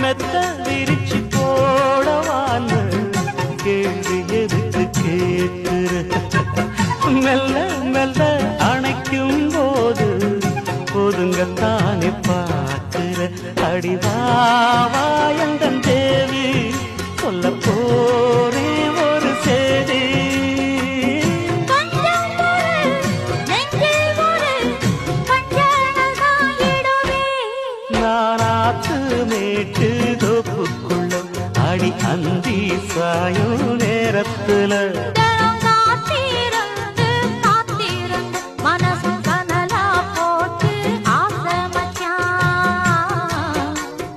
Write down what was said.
மெத்த விரிச்சு போடவான்னு கேள்வி எதுக்கு கேட்கிற மெல்ல மெல்ல அணைக்கும் போது ஒதுங்கத்தானே பார்க்கிற அடிவாயந்தன் தேவி சொல்ல போரே ஒரு சேதி நானாத்து மேட்டு தோப்புக்குள்ள அடி அந்தி சாயும் நேரத்துல